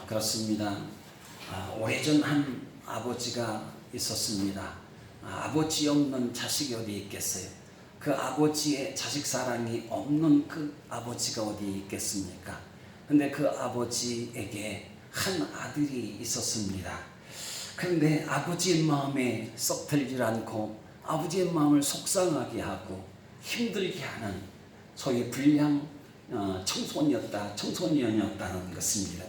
그렇습니다. 오래전 한 아버지가 있었습니다. 아버지 없는 자식이 어디 있겠어요? 그 아버지의 자식 사랑이 없는 그 아버지가 어디 있겠습니까? 근데 그 아버지에게 한 아들이 있었습니다. 그런데 아버지의 마음에 썩 들지 않고 아버지의 마음을 속상하게 하고 힘들게 하는 소위 불량 청소년이었다는 것입니다.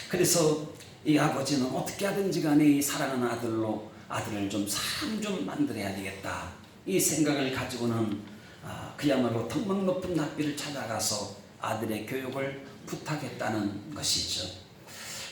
그래서 이 아버지는 어떻게 하든지 간에 이 사랑하는 아들을 좀 사람 좀 만들어야 되겠다, 이 생각을 가지고는 그야말로 턱망 높은 랍비를 찾아가서 아들의 교육을 부탁했다는 것이죠.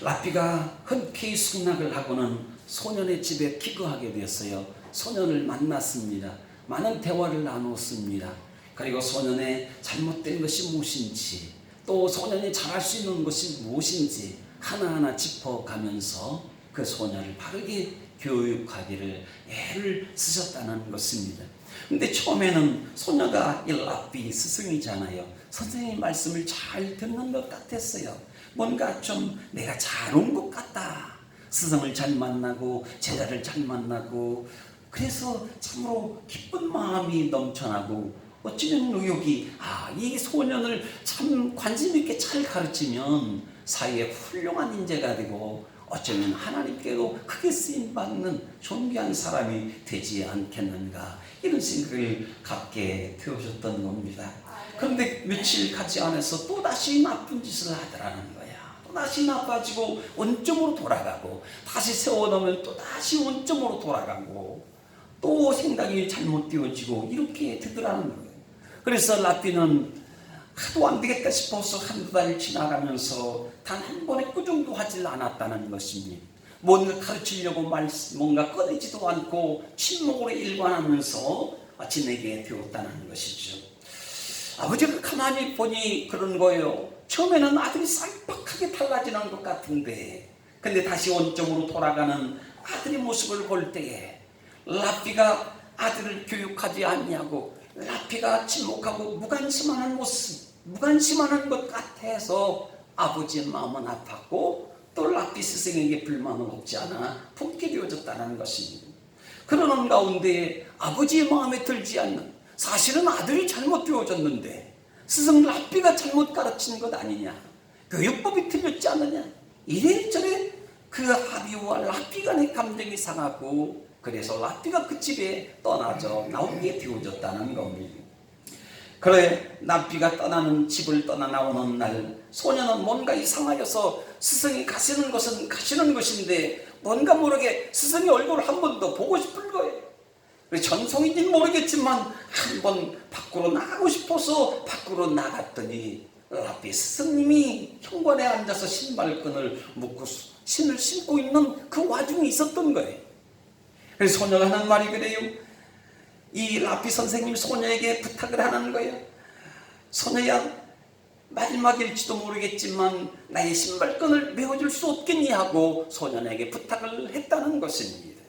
랍비가 흔쾌히 승낙을 하고는 소년의 집에 기거하게 되었어요. 소년을 만났습니다. 많은 대화를 나눴습니다. 그리고 소년의 잘못된 것이 무엇인지, 또 소년이 잘할 수 있는 것이 무엇인지 하나하나 짚어가면서 그 소년을 바르게 교육하기를 애를 쓰셨다는 것입니다. 근데 처음에는 소녀가 이 랍비 스승이잖아요. 선생님 말씀을 잘 듣는 것 같았어요. 뭔가 좀 내가 잘 온 것 같다. 스승을 잘 만나고 제자를 잘 만나고, 그래서 참으로 기쁜 마음이 넘쳐나고, 어쩌면 의욕이 이 소년을 참 관심 있게 잘 가르치면 사회에 훌륭한 인재가 되고 어쩌면 하나님께도 크게 쓰임받는 존귀한 사람이 되지 않겠는가, 이런 생각을 갖게 되어졌던 겁니다. 그런데 며칠 가지 않아서 또다시 나쁜 짓을 하더라는 거야. 또다시 나빠지고 원점으로 돌아가고, 다시 세워놓으면 또다시 원점으로 돌아가고, 또 생각이 잘못되어지고, 이렇게 되더라는 거예요. 그래서 랍비는 하도 안 되겠다 싶어서 한두 달 지나가면서 단 한 번의 꾸중도 하질 않았다는 것입니다. 뭔가 가르치려고 뭔가 꺼내지도 않고 침묵으로 일관하면서 지내게 되었다는 것이죠. 아버지가 가만히 보니 그런 거예요. 처음에는 아들이 쌀박하게 달라지는 것 같은데, 근데 다시 원점으로 돌아가는 아들의 모습을 볼 때에 랍비가 아들을 교육하지 않냐고, 랍비가 침묵하고 무관심하는 모습, 무관심하는 것 같아서 아버지의 마음은 아팠고, 또 랍비 스승에게 불만은 없지 않아 품게 되어졌다는 것입니다. 그러는 가운데 아버지의 마음에 들지 않는, 사실은 아들이 잘못되어졌는데 스승 랍비가 잘못 가르친 것 아니냐, 교육법이 틀렸지 않느냐, 이래저래 그 아비와 랍비 간의 감정이 상하고, 그래서 랍비가 그 집에 떠나져 나오게 되어졌다는 겁니다. 그래, 랍비가 떠나는 집을 떠나 나오는 날, 소녀는 뭔가 이상하여서 스승이 가시는 것은 가시는 것인데 뭔가 모르게 스승의 얼굴을 한 번 더 보고 싶은 거예요. 전송인지는 모르겠지만 한 번 밖으로 나가고 싶어서 밖으로 나갔더니 랍비 스승님이 현관에 앉아서 신발끈을 묶고 신을 신고 있는 그 와중에 있었던 거예요. 그래서 소녀가 하는 말이 그래요. 이 랍비 선생님 소녀에게 부탁을 하는 거예요. 소녀야, 마지막일지도 모르겠지만 나의 신발끈을 메어줄 수 없겠니 하고 소년에게 부탁을 했다는 것입니다.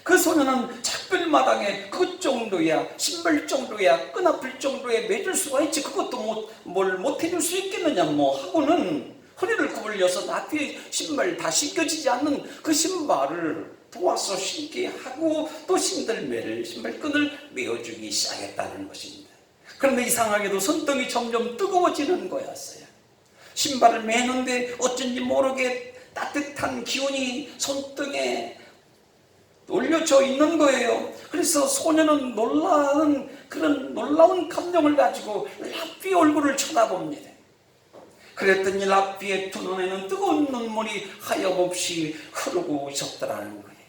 그 소년은 작별마당에 그 정도야, 신발 정도야, 끈 아플 정도에 매줄 수가 있지, 그것도 뭘 못해줄 수 있겠느냐 하고는 허리를 구부려서 랍비의 신발 다 신겨지지 않는 그 신발을 도와서 신게 하고, 또 신발끈을 메어주기 시작했다는 것입니다. 그런데 이상하게도 손등이 점점 뜨거워지는 거였어요. 신발을 매는데 어쩐지 모르게 따뜻한 기운이 손등에 올려져 있는 거예요. 그래서 소녀는 놀라운 감정을 가지고 랍비의 얼굴을 쳐다봅니다. 그랬더니 랍비의 두 눈에는 뜨거운 눈물이 하염없이 흐르고 있었더라는 거예요.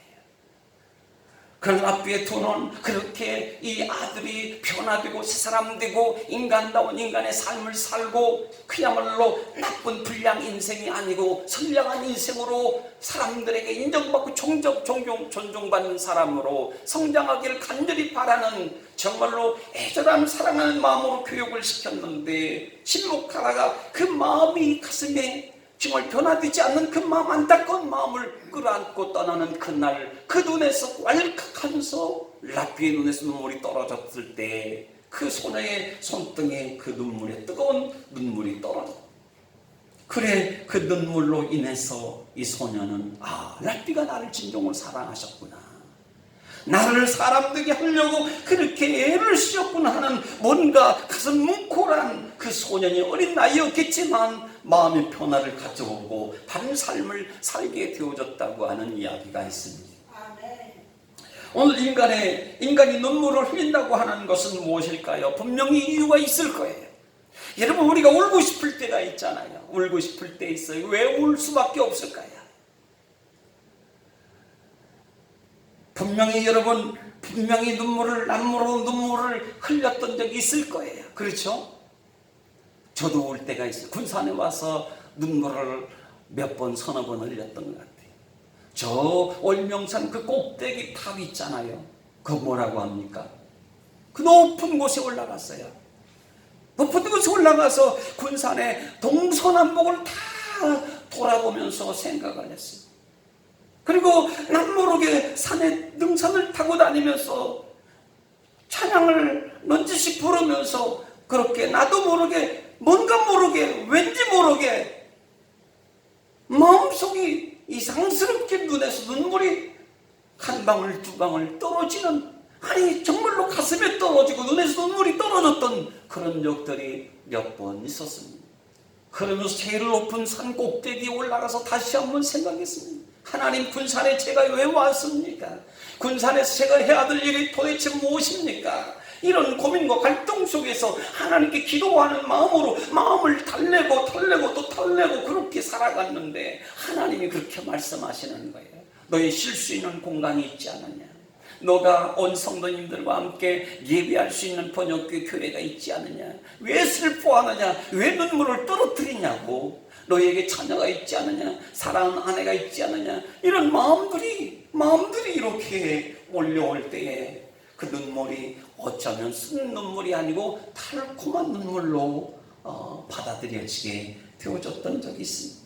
그 랍비의 두 눈은 그렇게 이 아들이 변화되고 새사람 되고 인간다운 인간의 삶을 살고, 그야말로 나쁜 불량 인생이 아니고 선량한 인생으로 사람들에게 인정받고 존중받는 사람으로 성장하기를 간절히 바라는, 정말로 애절한 사랑하는 마음으로 교육을 시켰는데, 신목하다가 그 마음이 가슴에 정말 변화되지 않는 그 마음, 안타까운 마음을 끌어안고 떠나는 그날, 그 눈에서 왈칵하면서 랍비의 눈에서 눈물이 떨어졌을 때 그 소녀의 손등에 그 눈물에 뜨거운 눈물이 떨어졌다. 그래, 그 눈물로 인해서 이 소녀는 랍비가 나를 진정으로 사랑하셨구나, 나를 사람 되게 하려고 그렇게 애를 쓰셨구나 하는 뭔가 가슴 뭉클한 그 소년이 어린 나이였겠지만 마음의 변화를 가져오고 다른 삶을 살게 되어졌다고 하는 이야기가 있습니다. 오늘 인간이 눈물을 흘린다고 하는 것은 무엇일까요? 분명히 이유가 있을 거예요. 여러분, 우리가 울고 싶을 때가 있잖아요. 울고 싶을 때 있어요. 왜 울 수밖에 없을까요? 분명히 남모로 눈물을 흘렸던 적이 있을 거예요. 그렇죠? 저도 울 때가 있어요. 군산에 와서 눈물을 몇 번, 서너 번 흘렸던 것 같아요. 저 월명산 그 꼭대기 탑 있잖아요. 그 뭐라고 합니까? 그 높은 곳에 올라갔어요. 높은 곳에 올라가서 군산의 동서남북을 다 돌아보면서 생각을 했어요. 그리고 남모르게 능선을 타고 다니면서 찬양을 넌지시 부르면서 그렇게 나도 모르게, 뭔가 모르게, 왠지 모르게 마음속이 이상스럽게 눈에서 눈물이 한 방울 두 방울 떨어지는, 아니 정말로 가슴에 떨어지고 눈에서 눈물이 떨어졌던 그런 적들이 몇 번 있었습니다. 그러면서 제일 높은 산 꼭대기에 올라가서 다시 한번 생각했습니다. 하나님, 군산에 제가 왜 왔습니까? 군산에서 제가 해야 될 일이 도대체 무엇입니까? 이런 고민과 갈등 속에서 하나님께 기도하는 마음으로 마음을 달래고 또 달래고 그렇게 살아갔는데 하나님이 그렇게 말씀하시는 거예요. 너의 쉴 수 있는 공간이 있지 않느냐? 너가 온 성도님들과 함께 예배할 수 있는 번역교 교회가 있지 않느냐? 왜 슬퍼하느냐? 왜 눈물을 떨어뜨리냐고? 너에게 자녀가 있지 않느냐? 사랑하는 아내가 있지 않느냐? 이런 마음들이 이렇게 몰려올 때에 그 눈물이 어쩌면 쓴 눈물이 아니고 달콤한 눈물로 받아들여지게 되어졌던 적이 있습니다.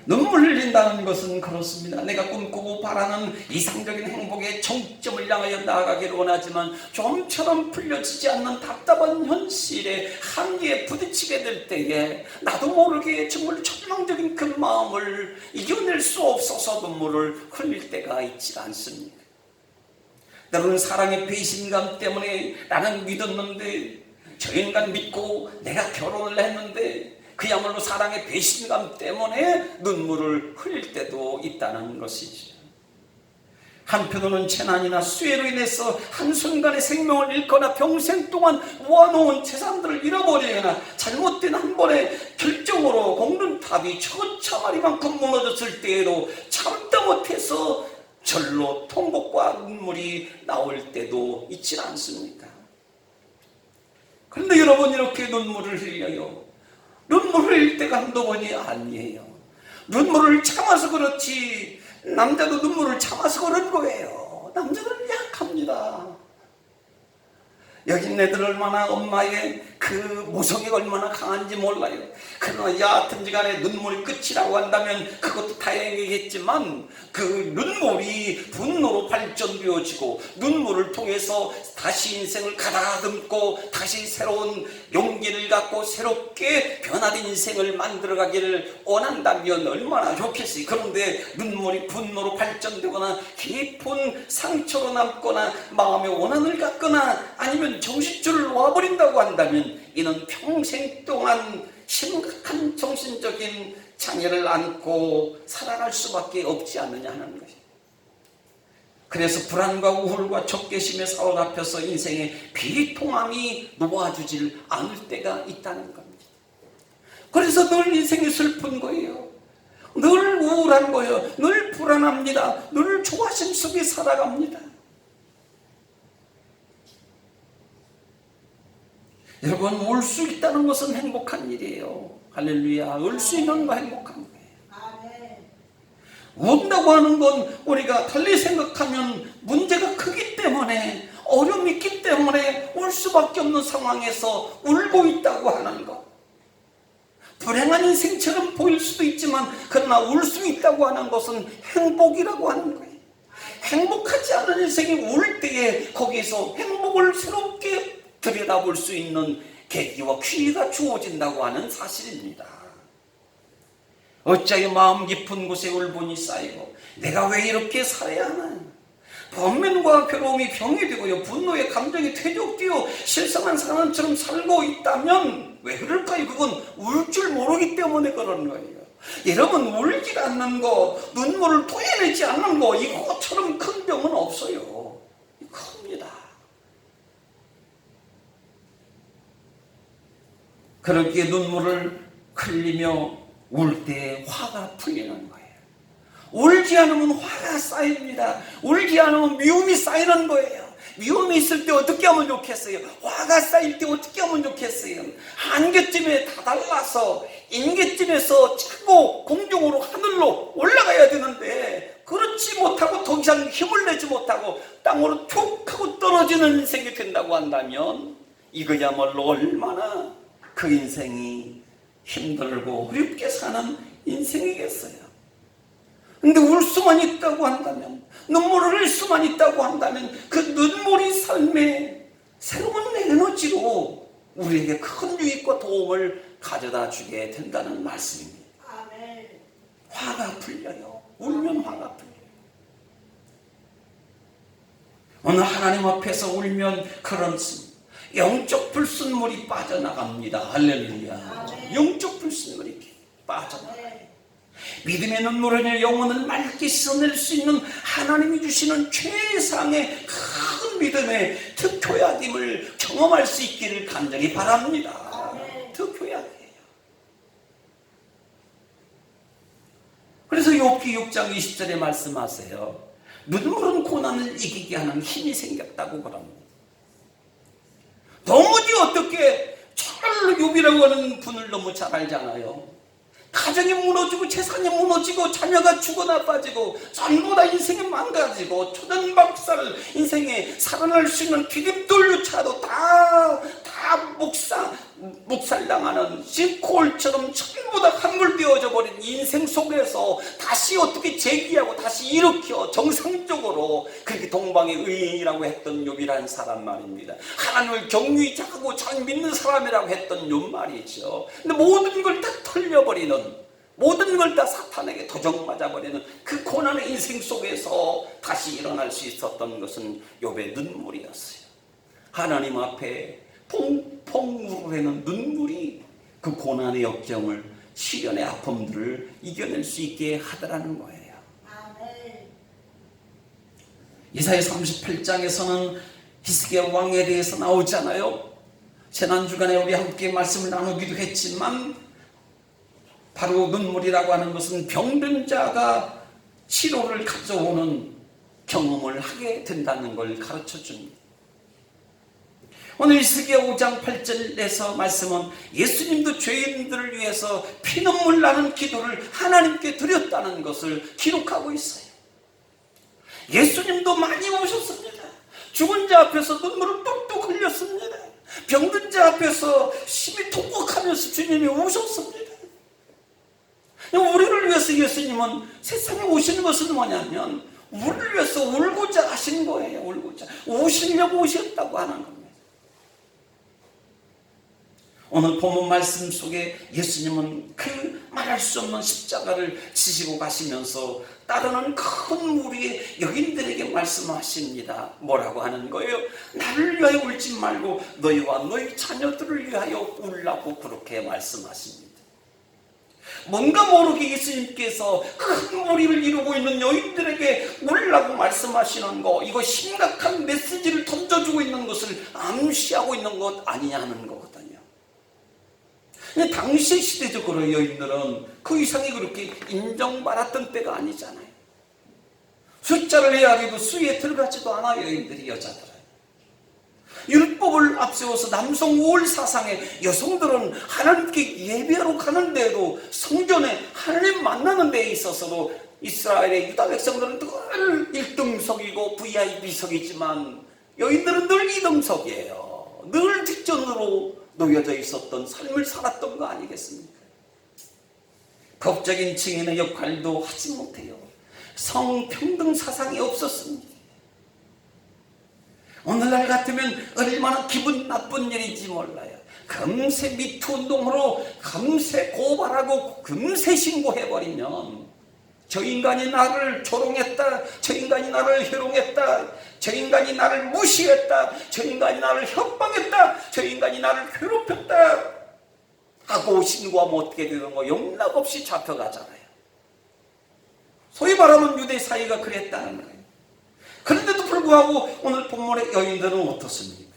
눈물 흘린다는 것은 그렇습니다. 내가 꿈꾸고 바라는 이상적인 행복의 정점을 향하여 나아가기를 원하지만 좀처럼 풀려지지 않는 답답한 현실에 한계에 부딪히게 될 때에 나도 모르게 정말 절망적인 그 마음을 이겨낼 수 없어서 눈물을 흘릴 때가 있지 않습니까? 여러분, 사랑의 배신감 때문에 나는 믿었는데, 저 인간 믿고 내가 결혼을 했는데 그야말로 사랑의 배신감 때문에 눈물을 흘릴 때도 있다는 것이죠. 한편으로는 재난이나 수해로 인해서 한순간에 생명을 잃거나 평생 동안 모아놓은 재산들을 잃어버리거나 잘못된 한 번의 결정으로 공든탑이 처참하리만큼 무너졌을 때에도 참다 못해서 절로 통곡과 눈물이 나올 때도 있지 않습니까? 그런데 여러분, 이렇게 눈물을 흘려요. 눈물을 흘릴 때가 한두 번이 아니에요. 눈물을 참아서 그렇지, 남자도 눈물을 참아서 그런 거예요. 남자들은 약합니다. 여기 애들 얼마나 엄마의 그 모성애가 얼마나 강한지 몰라요. 그러나 여하튼지간에 눈물이 끝이라고 한다면 그것도 다행이겠지만 그 눈물이 분노로 발전되어지고 눈물을 통해서 다시 인생을 가다듬고 다시 새로운 용기를 갖고 새롭게 변화된 인생을 만들어가기를 원한다면 얼마나 좋겠어요. 그런데 눈물이 분노로 발전되거나 깊은 상처로 남거나 마음의 원한을 갖거나 아니면 정신줄을 놓아버린다고 한다면 이는 평생 동안 심각한 정신적인 장애를 안고 살아갈 수밖에 없지 않느냐 하는 것이에요. 그래서 불안과 우울과 적개심에 사로잡혀서 인생의 비통함이 놓아주질 않을 때가 있다는 겁니다. 그래서 늘 인생이 슬픈 거예요. 늘 우울한 거예요. 늘 불안합니다. 늘 조바심 속에 살아갑니다. 여러분, 울 수 있다는 것은 행복한 일이에요. 할렐루야. 울 수 있는 거 행복한 거예요. 운다고 하는 건 우리가 달리 생각하면 문제가 크기 때문에, 어려움이 있기 때문에 울 수밖에 없는 상황에서 울고 있다고 하는 것. 불행한 인생처럼 보일 수도 있지만 그러나 울 수 있다고 하는 것은 행복이라고 하는 거예요. 행복하지 않은 인생이 울 때에 거기에서 행복을 새롭게 들여다볼 수 있는 계기와 기회가 주어진다고 하는 사실입니다. 어찌하여 마음 깊은 곳에 울분이 쌓이고 내가 왜 이렇게 살아야 하나. 번민과 괴로움이 병이 되고요, 분노의 감정이 퇴적되어 실성한 사람처럼 살고 있다면 왜 그럴까요? 그건 울 줄 모르기 때문에 그런 거예요. 여러분, 울지 않는 거, 눈물을 토해내지 않는 거, 이것처럼 큰 병은 없어요. 큽니다. 그렇게 눈물을 흘리며 울 때 화가 풀리는 거예요. 울지 않으면 화가 쌓입니다. 울지 않으면 미움이 쌓이는 거예요. 미움이 있을 때 어떻게 하면 좋겠어요? 화가 쌓일 때 어떻게 하면 좋겠어요? 한계쯤에 다달라서 인계쯤에서 자꾸 공중으로 하늘로 올라가야 되는데 그렇지 못하고 더 이상 힘을 내지 못하고 땅으로 툭 하고 떨어지는 인생이 된다고 한다면 이거야말로 얼마나 그 인생이 힘들고 어렵게 사는 인생이겠어요. 근데 울 수만 있다고 한다면, 눈물을 흘릴 수만 있다고 한다면 그 눈물이 삶의 새로운 에너지로 우리에게 큰 유익과 도움을 가져다 주게 된다는 말씀입니다. 아멘. 화가 풀려요. 울면 화가 풀려요. 오늘 하나님 앞에서 울면 그런 영적 불순물이 빠져나갑니다. 할렐루야. 아멘. 영적 불순물이 빠져나가요. 믿음의 눈물을 영혼을 맑게 씻어낼 수 있는 하나님이 주시는 최상의 큰 믿음의 특효약임을 경험할 수 있기를 간절히 바랍니다. 특효약이에요. 그래서 욥기 6장 20절에 말씀하세요. 눈물은 고난을 이기게 하는 힘이 생겼다고 그럽니다. 도무지 어떻게 정말로 욥이라고 하는 분을 너무 잘 알잖아요. 가정이 무너지고 재산이 무너지고 자녀가 죽어나 빠지고 전부 다 인생이 망가지고 초전박살 인생에 살아날 수 있는 디딤돌조차도 다 묵살당하는 시콜처럼 전부 다 함몰되어져 버린 인생 속에서 다시 어떻게 재기하고 다시 일으켜 정상적으로 그렇게 동방의 의인이라고 했던 욥이라는 사람 말입니다. 하나님을 경유히 잘하고 잘 믿는 사람이라고 했던 욥 말이죠. 근데 모든 걸 다 털려버리는, 모든 걸 다 사탄에게 도적 맞아버리는 그 고난의 인생 속에서 다시 일어날 수 있었던 것은 욥의 눈물이었어요. 하나님 앞에 펑펑 우르르는 눈물이 그 고난의 역경을, 시련의 아픔들을 이겨낼 수 있게 하더라는 거예요. 이사야 38장에서는 히스기야 왕에 대해서 나오잖아요. 지난주간에 우리 함께 말씀을 나누기도 했지만 바로 눈물이라고 하는 것은 병든 자가 치료를 가져오는 경험을 하게 된다는 걸 가르쳐 줍니다. 오늘 히스기야 5장 8절에서 말씀은 예수님도 죄인들을 위해서 피눈물 나는 기도를 하나님께 드렸다는 것을 기록하고 있어요. 예수님도 많이 오셨습니다. 죽은 자 앞에서 눈물을 뚝뚝 흘렸습니다. 병든 자 앞에서 심히 통곡하면서 주님이 오셨습니다. 우리를 위해서 예수님은 세상에 오시는 것은 뭐냐면 우리를 위해서 울고자 하신 거예요. 울고자 오시려고 오셨다고 하는 겁니다. 오늘 본문 말씀 속에 예수님은 그 말할 수 없는 십자가를 지시고 가시면서 따르는 큰 무리의 여인들에게 말씀하십니다. 뭐라고 하는 거예요? 나를 위하여 울지 말고 너희와 너희 자녀들을 위하여 울라고 그렇게 말씀하십니다. 뭔가 모르게 예수님께서 큰 무리를 이루고 있는 여인들에게 울라고 말씀하시는 거, 이거 심각한 메시지를 던져주고 있는 것을 암시하고 있는 것 아니냐는 거거든요. 당시 시대적으로 여인들은 그 이상이 그렇게 인정받았던 때가 아니잖아요. 숫자를 이야기해도 수에 들어가지도 않아요. 여인들이, 여자들은. 율법을 앞세워서 남성 우월 사상에 여성들은 하나님께 예배하러 가는데도 성전에 하나님 만나는 데에 있어서도 이스라엘의 유다 백성들은 늘 1등석이고 VIP석이지만 여인들은 늘 2등석이에요. 늘 뒷전으로 놓여져 있었던 삶을 살았던 거 아니겠습니까? 법적인 증인의 역할도 하지 못해요. 성평등 사상이 없었습니다. 오늘날 같으면 얼마나 기분 나쁜 일인지 몰라요. 금세 미투 운동으로 금세 고발하고 금세 신고해버리면 저 인간이 나를 조롱했다, 저 인간이 나를 희롱했다, 저 인간이 나를 무시했다, 저 인간이 나를 협박했다, 저 인간이 나를 괴롭혔다 하고 신고하면 어떻게 되는 거? 용납 없이 잡혀가잖아요. 소위 말하면 유대 사회가 그랬다는 거예요. 그런데도 불구하고 오늘 본문의 여인들은 어떻습니까?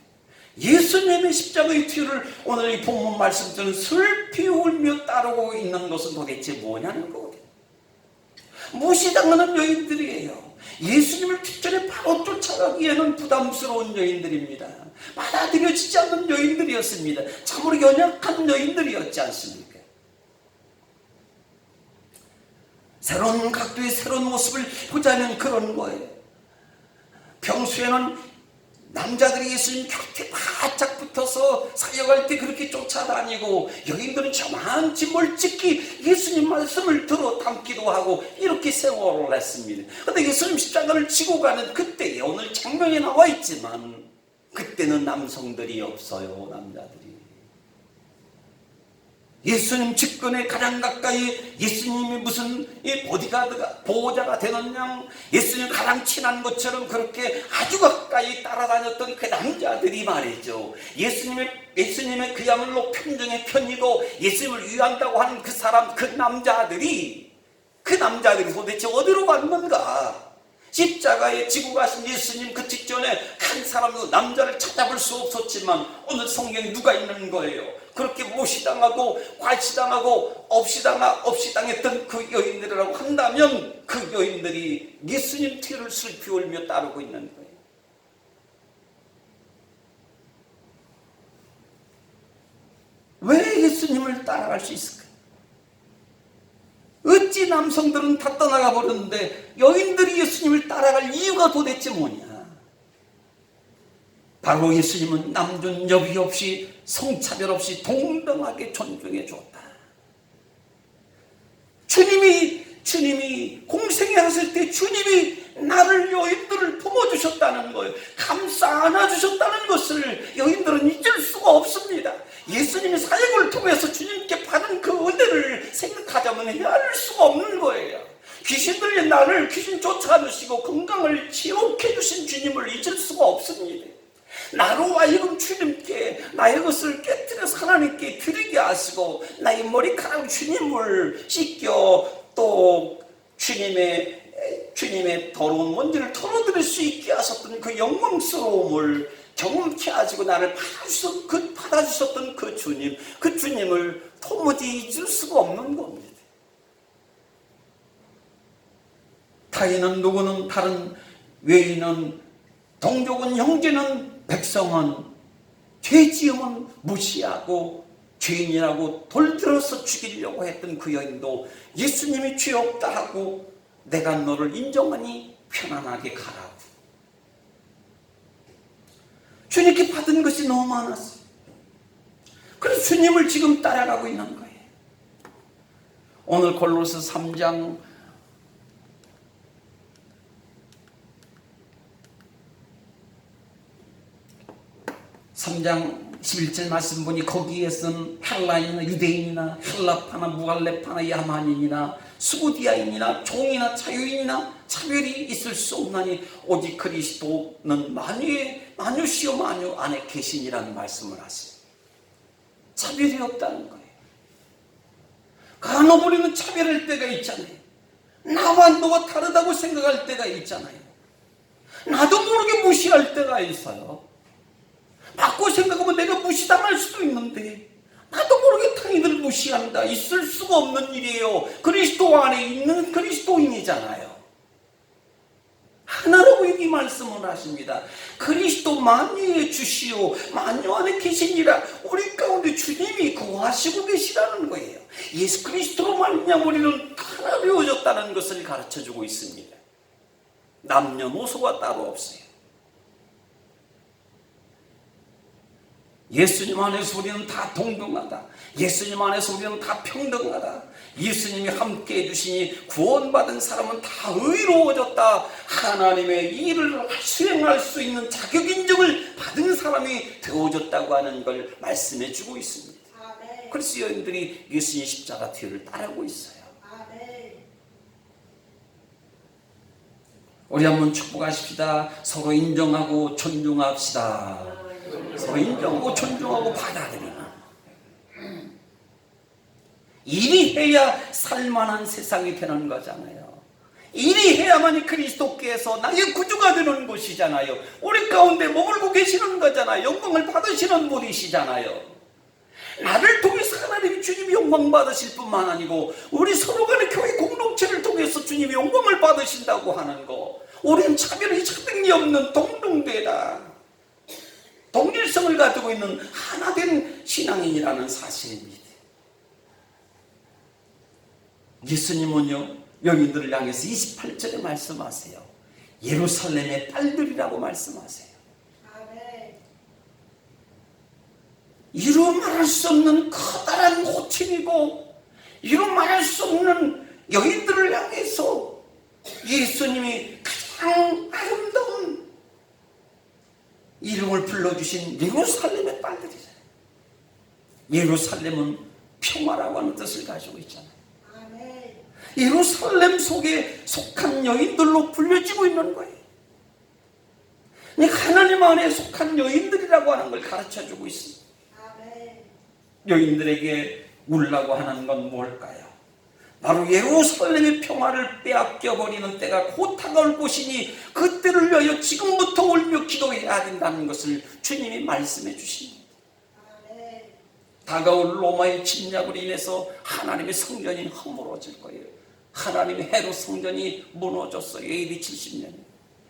예수님의 십자가의 뒤를 오늘 이 본문 말씀처럼 슬피 울며 따르고 있는 것은 도대체 뭐냐는 거예요. 무시당하는 여인들이에요. 예수님을 뒷전에 바로 쫓아가기에는 부담스러운 여인들입니다. 받아들여지지 않는 여인들이었습니다. 참으로 연약한 여인들이었지 않습니까? 새로운 각도의 새로운 모습을 보자는 그런 거예요. 평소에는 남자들이 예수님 곁에 바짝 붙어서 사역할 때 그렇게 쫓아다니고 여인들은 저만치 멀찍이 예수님 말씀을 들어 담기도 하고 이렇게 생활을 했습니다. 그런데 예수님 십자가를 지고 가는 그때에 오늘 장면에 나와 있지만 그때는 남성들이 없어요. 남자들이. 예수님 측근에 가장 가까이 예수님이 무슨 보디가드가 보호자가 되는 양 예수님 가장 친한 것처럼 그렇게 아주 가까이 따라다녔던 그 남자들이 말이죠. 예수님의 그야말로 편정의 편이고 예수님을 위한다고 하는 그 사람, 그 남자들이 도대체 어디로 갔는가? 십자가에 지고 가신 예수님 그 직전에 한 사람도 남자를 찾아볼 수 없었지만 오늘 성경에 누가 있는 거예요? 그렇게 무시당하고 과시당하고 없이 당했던 그 여인들이라고 한다면 그 여인들이 예수님 뒤를 슬피 울며 따르고 있는 거예요. 왜 예수님을 따라갈 수 있을까요? 어찌 남성들은 다 떠나가 버렸는데 여인들이 예수님을 따라갈 이유가 도대체 뭐냐? 바로 예수님은 남존 여비 없이 성차별 없이 동등하게 존중해 줬다. 주님이 공생에 하실 때 주님이 나를 여인들을 품어주셨다는 거예요. 감싸 안아주셨다는 것을 여인들은 잊을 수가 없습니다. 예수님이 사역을 통해서 주님께 받은 그 은혜를 생각하자면 헤아릴 수가 없는 거예요. 귀신 들린 나를 귀신 쫓아주시고 건강을 치료해 주신 주님을 잊을 수가 없습니다. 나로 하여금 주님께 나의 것을 깨뜨려서 하나님께 드리게 하시고 나의 머리카락 주님을 씻겨 또 주님의 더러운 먼지를 털어드릴 수 있게 하셨던 그 영광스러움을 경험케 하시고 나를 받아주셨던 그 주님을 도무지 잊을 수가 없는 겁니다. 타인은 누구는 다른 외인은 동족은 형제는 백성은 죄지음은 무시하고 죄인이라고 돌들어서 죽이려고 했던 그 여인도 예수님이 죄 없다 하고 내가 너를 인정하니 편안하게 가라고. 주님께 받은 것이 너무 많았어요. 그래서 주님을 지금 따라가고 있는 거예요. 오늘 골로새 3장 11절 말씀 보니 거기에 쓴 헬라인이나 유대인이나 헬라파나 무갈레파나 야만인이나 수고디아인이나 종이나 자유인이나 차별이 있을 수 없나니 오직 그리스도는 만유시오 만유 안에 계시니라는 말씀을 하세요. 차별이 없다는 거예요. 간혹 우리는 차별할 때가 있잖아요. 나와 너와 다르다고 생각할 때가 있잖아요. 나도 모르게 무시할 때가 있어요. 바꿔 생각하면 내가 무시당할 수도 있는데 나도 모르게 타인을 무시한다. 있을 수가 없는 일이에요. 그리스도 안에 있는 그리스도인이잖아요. 하나라고 여기 말씀을 하십니다. 그리스도 만유의 주시오 만유 안에 계시니라. 우리 가운데 주님이 거하시고 계시라는 거예요. 예수 그리스도로 말미암아 우리는 하나 되어졌다는 것을 가르쳐주고 있습니다. 남녀노소가 따로 없어요. 예수님 안에서 우리는 다 동등하다. 예수님 안에서 우리는 다 평등하다. 예수님이 함께 해주시니 구원받은 사람은 다 의로워졌다. 하나님의 일을 수행할 수 있는 자격인정을 받은 사람이 되어졌다고 하는 걸 말씀해 주고 있습니다. 그래서 여인들이 예수님 십자가 뒤를 따르고 있어요. 우리 한번 축복하십시다. 서로 인정하고 존중합시다. 서로 인정하고 존중하고 받아들이는 일이 해야 살만한 세상이 되는 거잖아요. 일이 해야만이 그리스도께서 나의 구주가 되는 것이잖아요. 우리 가운데 머물고 계시는 거잖아요. 영광을 받으시는 분이시잖아요. 나를 통해서 하나님이 주님이 영광 받으실 뿐만 아니고 우리 서로 간의 교회 공동체를 통해서 주님이 영광을 받으신다고 하는 거, 우리는 차별이 차등이 없는 동등되다, 동일성을 가지고 있는 하나된 신앙인이라는 사실입니다. 예수님은요, 여인들을 향해서 28절에 말씀하세요. 예루살렘의 딸들이라고 말씀하세요. 이루 말할 수 없는 커다란 호칭이고 이루 말할 수 없는 여인들을 향해서 예수님이 가장 아름다운 이름을 불러주신 예루살렘의 딸들이잖아요. 예루살렘은 평화라고 하는 뜻을 가지고 있잖아요. 예루살렘 속에 속한 여인들로 불려지고 있는 거예요. 하나님 안에 속한 여인들이라고 하는 걸 가르쳐주고 있습니다. 여인들에게 울라고 하는 건 뭘까요? 바로 예루살렘의 평화를 빼앗겨버리는 때가 곧 다가올 것이니 그때를 위하여 지금부터 울며 기도해야 된다는 것을 주님이 말씀해 주십니다. 다가올 로마의 침략으로 인해서 하나님의 성전이 허물어질 거예요. 하나님의 헤롯 성전이 무너졌어요. AD 70년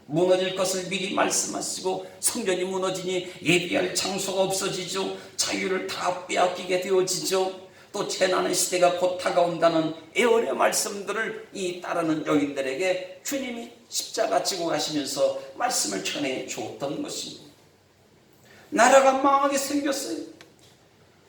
무너질 것을 미리 말씀하시고 성전이 무너지니 예비할 장소가 없어지죠. 자유를 다 빼앗기게 되어지죠. 또 재난의 시대가 곧 다가온다는 예언의 말씀들을 이 따르는 여인들에게 주님이 십자가 지고 가시면서 말씀을 전해 주었던 것입니다. 나라가 망하게 생겼어요.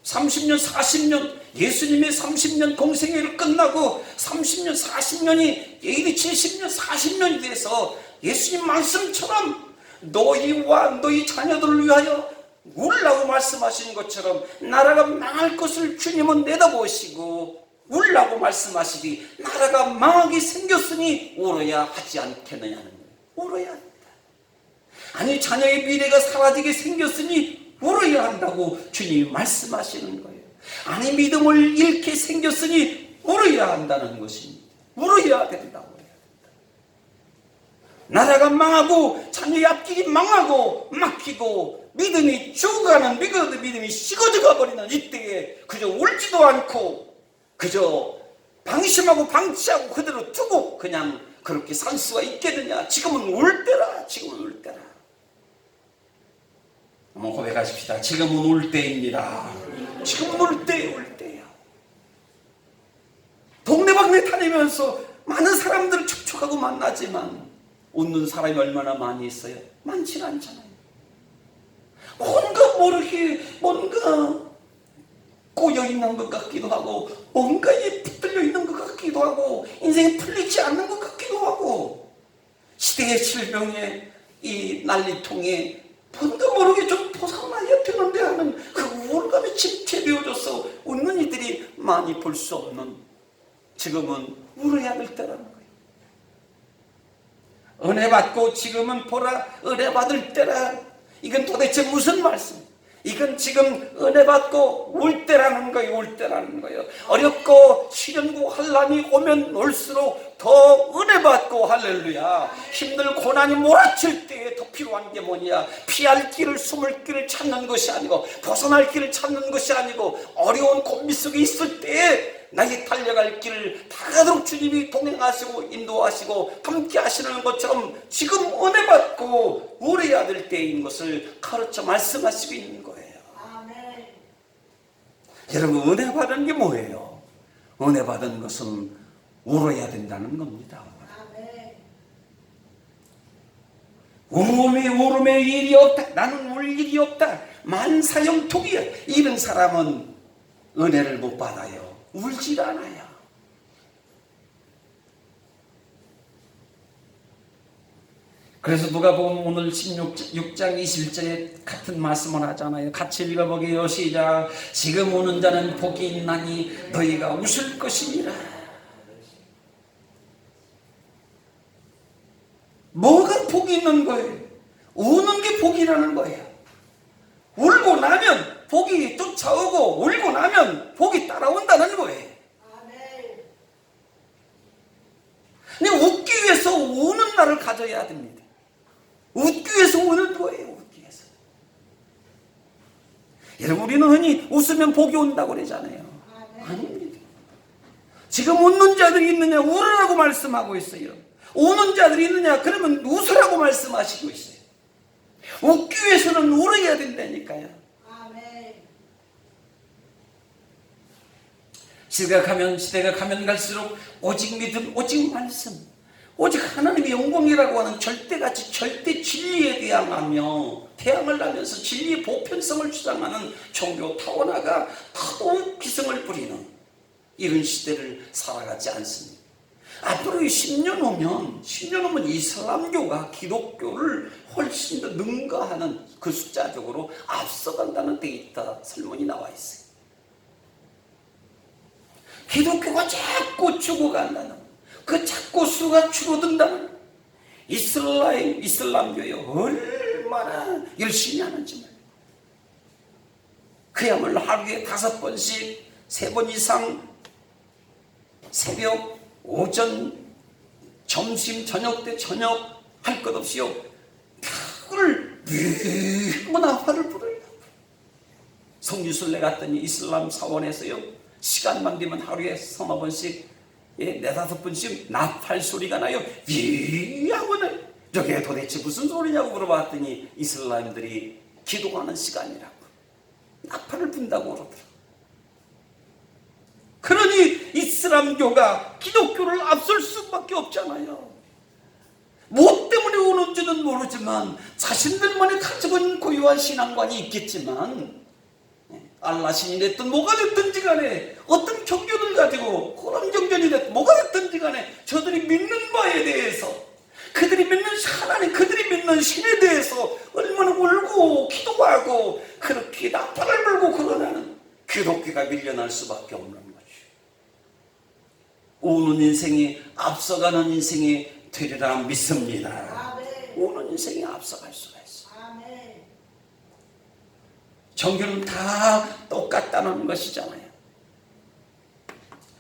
30년 40년 예수님의 30년 공생애를 끝나고 30년 40년이 AD 70년 40년이 돼서 예수님 말씀처럼 너희와 너희 자녀들을 위하여 울라고 말씀하신 것처럼 나라가 망할 것을 주님은 내다보시고 울라고 말씀하시니 나라가 망하게 생겼으니 울어야 하지 않겠느냐는 거예요. 울어야 한다. 아니 자녀의 미래가 사라지게 생겼으니 울어야 한다고 주님이 말씀하시는 거예요. 아니 믿음을 잃게 생겼으니 울어야 한다는 것입니다. 울어야 된다고. 나라가 망하고 자녀의 앞길이 망하고 막히고 믿음이 죽어가는 믿음이 식어져 버리는 이때에 그저 울지도 않고 그저 방심하고 방치하고 그대로 두고 그냥 그렇게 살 수가 있겠느냐. 지금은 울 때라. 지금은 울 때라. 한번 고백하십시다. 지금은 울 때입니다. 지금은 울 때예요. 동네방네 다니면서 많은 사람들을 접촉하고 만나지만 웃는 사람이 얼마나 많이 있어요? 많지 않잖아요. 뭔가 모르게 뭔가 꼬여있는 것 같기도 하고 뭔가 붙들려 있는 것 같기도 하고 인생이 풀리지 않는 것 같기도 하고 시대의 질병에 이 난리통에 뭔가 모르게 좀 보상나야 되는데 하는 그 우울감이 집체되어져서 웃는 이들이 많이 볼 수 없는 지금은 울어야 될 때라는 거예요. 은혜 받고 지금은 보라 은혜 받을 때라. 이건 도대체 무슨 말씀? 이건 지금 은혜 받고 울 때라는 거예요. 울 때라는 거예요. 어렵고 시련고 환난이 오면 올수록 더 은혜 받고 할렐루야. 힘들 고난이 몰아칠 때에 더 필요한 게 뭐냐? 피할 길을 숨을 길을 찾는 것이 아니고 벗어날 길을 찾는 것이 아니고 어려운 고민 속에 있을 때에 나의 달려갈 길을 다가도록 주님이 동행하시고 인도하시고 함께 하시는 것처럼 지금 은혜 받고 울어야 될 때인 것을 가르쳐 말씀하시고 있는 거예요. 아멘. 여러분 은혜 받은 게 뭐예요? 은혜 받은 것은 울어야 된다는 겁니다. 아멘. 울음에 일이 없다. 나는 울 일이 없다. 만사형통이야. 이런 사람은 은혜를 못 받아요. 울질 않아요. 그래서 누가복음 오늘 16장 21절에 같은 말씀을 하잖아요. 같이 읽어보게요. 시작. 지금 우는 자는 복이 있나니 너희가 웃을 것이니라. 뭐가 복이 있는 거예요? 우는 게 복이라는 거예요. 울고 나면 복이 쫓아오고 울고 나면 복이 따라온다는 거예요. 근데 웃기 위해서 우는 날을 가져야 됩니다. 웃기 위해서 우는 거예요. 웃기 위해서. 여러분, 우리는 흔히 웃으면 복이 온다고 그러잖아요. 아닙니다. 지금 웃는 자들이 있느냐 울으라고 말씀하고 있어요. 우는 자들이 있느냐 그러면 웃으라고 말씀하시고 있어요. 웃기 위해서는 울어야 된다니까요. 시대가 가면 갈수록 오직 믿음, 오직 말씀, 오직 하나님의 영광이라고 하는 절대가치 절대 진리에 대항을 하면서 진리의 보편성을 주장하는 종교 타원화가 더더욱 기승을 부리는 이런 시대를 살아가지 않습니다. 앞으로 10년 후면 이슬람교가 기독교를 훨씬 더 능가하는 그 숫자적으로 앞서간다는 데이터 설문이 나와 있어요. 기독교가 자꾸 죽어간다는, 그 자꾸 수가 줄어든다는, 이슬람교요 얼마나 열심히 하는지 말이에요. 그야말로 하루에 5번씩 3번 이상 새벽, 오전, 점심, 저녁 때 저녁 할 것 없이요 그걸 얼마나 화를 불어요. 성지순례 갔더니 이슬람 사원에서요 시간만 되면 하루에 3-4번씩 4-5번씩 나팔 소리가 나요. 하고는 저게 도대체 무슨 소리냐고 물어봤더니 이슬람들이 기도하는 시간이라고 나팔을 분다고 그러더라고요. 그러니 이슬람교가 기독교를 앞설 수밖에 없잖아요. 뭐 때문에 오는지는 모르지만 자신들만이 가지고 있는 고유한 신앙관이 있겠지만 알라 신이 됐든 뭐가 됐든지 간에 어떤 종교를 가지고 코란 종교이 됐든 뭐가 됐든지 간에 저들이 믿는 바에 대해서, 그들이 믿는 하나님, 그들이 믿는 신에 대해서 얼마나 울고 기도하고 그렇게 나팔을 불고 그러냐는 기독교가 밀려날 수밖에 없는 거죠. 우는 인생이 앞서가는 인생이 되리라 믿습니다. 우는 인생이 앞서갈 수가 있어요. 종교는 다 똑같다는 것이잖아요.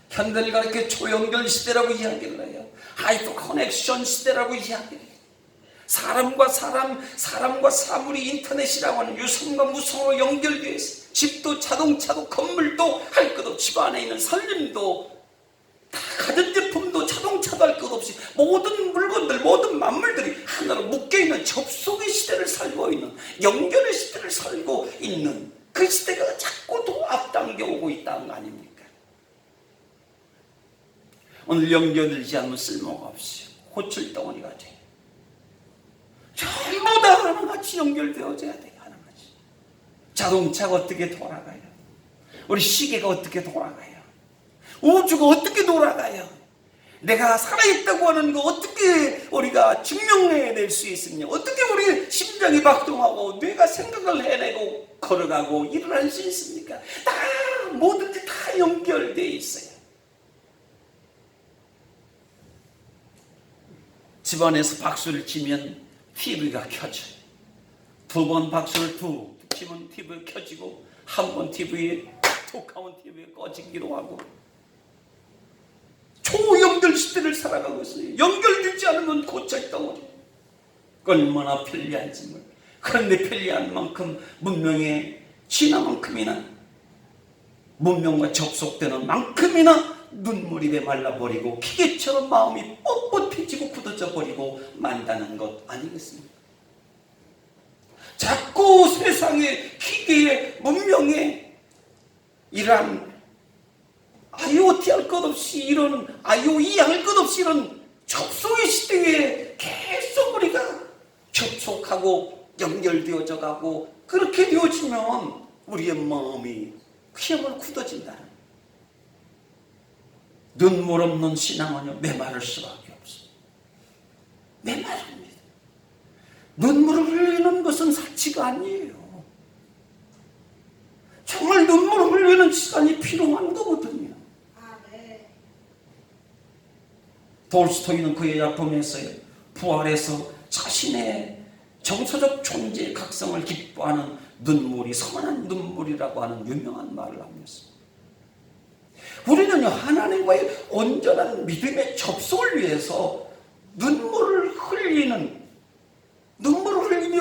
현대를 가리켜 초연결 시대라고 이야기를 해요. 하이퍼 커넥션 시대라고 이야기를 해요. 사람과 사람과 사물이 인터넷이라고 하는 유선과 무선으로 연결되어 있어요. 집도 자동차도 건물도 할 것 없이 집안에 있는 살림도 다 가전제품도 자동차도 할 것 없이 모든 물건들, 모든 만물들이 하나로 묶여있는 접속의 시대를 살고 있는, 연결의 시대를 살고 있는 그 시대가 자꾸 더 앞당겨 오고 있다는 거 아닙니까? 오늘 연결되지 않으면 쓸모가 없어요. 호출덩어리가 돼요. 전부 다 하나같이 연결되어져야 돼요. 하나같이. 자동차가 어떻게 돌아가요? 우리 시계가 어떻게 돌아가요? 우주가 어떻게 돌아가요? 내가 살아있다고 하는 거 어떻게 우리가 증명해낼 수 있느냐? 어떻게 우리 심장이 박동하고 뇌가 생각을 해내고 걸어가고 일을 할 수 있습니까? 다 뭐든지 다 연결되어 있어요. 집안에서 박수를 치면 TV가 켜져요. 2번 박수를 툭 치면 TV가 켜지고, 한 번 TV에 툭 하면 TV가 꺼지기로 하고, 초연결 시대를 살아가고 있어요. 연결되지 않으면 고철덩어리. 얼마나 편리한지 뭘. 그런데 편리한 만큼 문명의 진화만큼이나 문명과 접속되는 만큼이나 눈물이 말라버리고 기계처럼 마음이 뻣뻣해지고 굳어져 버리고 만다는 것 아니겠습니까? 자꾸 세상의 기계의 문명에 이러한 IoT 할 것 없이 이런 IoE 할 것 없이 이런 접속의 시대에 계속 우리가 접속하고 연결되어져 가고 그렇게 되어지면 우리의 마음이 그야말로 굳어진다는, 눈물 없는 신앙은요 메마를 수밖에 없어요. 메마릅니다. 눈물을 흘리는 것은 사치가 아니에요. 정말 눈물을 흘리는 시간이 필요한 거거든요. 돌스토이는 그의 작품에서요 부활해서 자신의 정서적 존재의 각성을 기뻐하는 눈물이 선한 눈물이라고 하는 유명한 말을 하면서, 우리는요 하나님과의 온전한 믿음의 접속을 위해서 눈물을 흘리며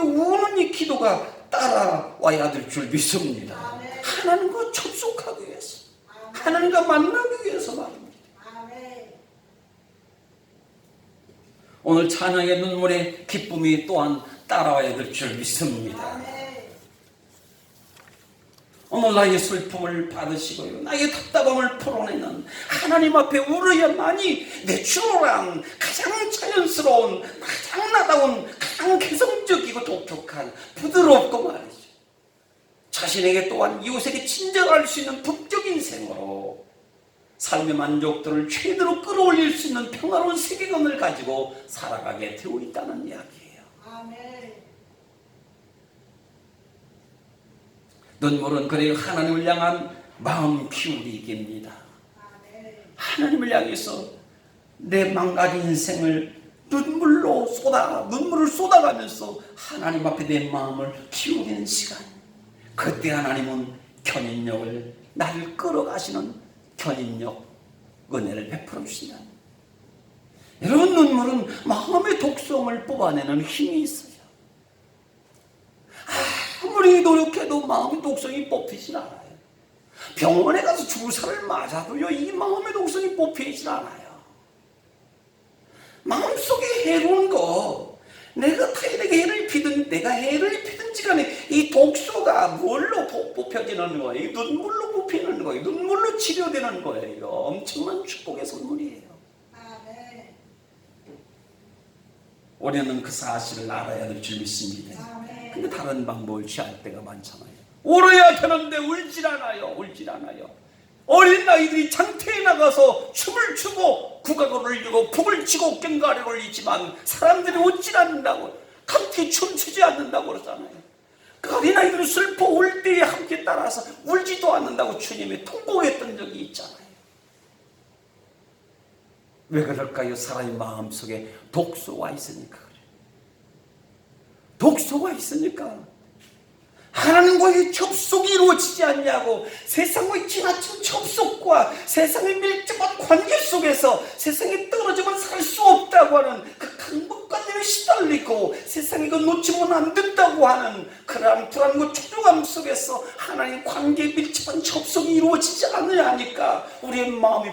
우는 이 기도가 따라와야 될 줄 믿습니다. 하나님과 접속하기 위해서, 하나님과 만나기 위해서 말입니다. 오늘 찬양의 눈물의 기쁨이 또한 따라와야 될 줄 믿습니다. 오늘 나의 슬픔을 받으시고요, 나의 답답함을 풀어내는 하나님 앞에 울어야만이 내추럴한, 가장 자연스러운, 가장 나다운, 가장 개성적이고 독특한, 부드럽고 말이죠, 자신에게 또한 이웃에게 친절할 수 있는 북적인 생으로 삶의 만족도를 최대로 끌어올릴 수 있는 평화로운 세계관을 가지고 살아가게 되어 있다는 이야기예요. 아멘. 눈물은 그래요 하나님을 향한 마음 기울이기입니다. 하나님을 향해서 내 망가진 인생을 눈물을 쏟아가면서 하나님 앞에 내 마음을 기울이는 시간, 그때 하나님은 견인력을, 나를 끌어가시는 견인력, 은혜를 베풀어 주신다. 여러분, 눈물은 마음의 독성을 뽑아내는 힘이 있어요. 아무리 노력해도 마음의 독성이 뽑히질 않아요. 병원에 가서 주사를 맞아도요, 이 마음의 독성이 뽑히질 않아요. 마음속에 해로운 거, 내가 타인에게 해를 입히든 내가 해를 입히든지 간에 이 독소가 뭘로 뽑혀지는 거예요? 눈물로 뽑히는 거예요. 눈물로 치료되는 거예요. 엄청난 축복의 선물이에요. 우리는 그 사실을 알아야 될 줄 믿습니다. 근데 다른 방법을 취할 때가 많잖아요. 울어야 되는데 울질 않아요. 어린 아이들이 장터에 나가서 춤을 추고 국악을 울리고 북을 치고 꽹과를 울리지만 사람들이 웃질 않는다고, 함께 춤추지 않는다고 그러잖아요. 그 어린 아이들은 슬퍼 울 때에 함께 따라서 울지도 않는다고 주님이 통곡했던 적이 있잖아요. 왜 그럴까요? 사람의 마음속에 독소가 있으니까 그래요. 독소가 있으니까 하나님과의 접속이 이루어지지 않냐고, 세상과의 지나친 접속과 세상의 밀접한 관계 속에서 세상에 떨어지면 살 수 없다고 하는 그 강박관념에 시달리고 세상에 이거 놓치면 안 된다고 하는 그러한 불안과 초조감 속에서 하나님 관계에 밀접한 접속이 이루어지지 않느냐 하니까 우리의 마음이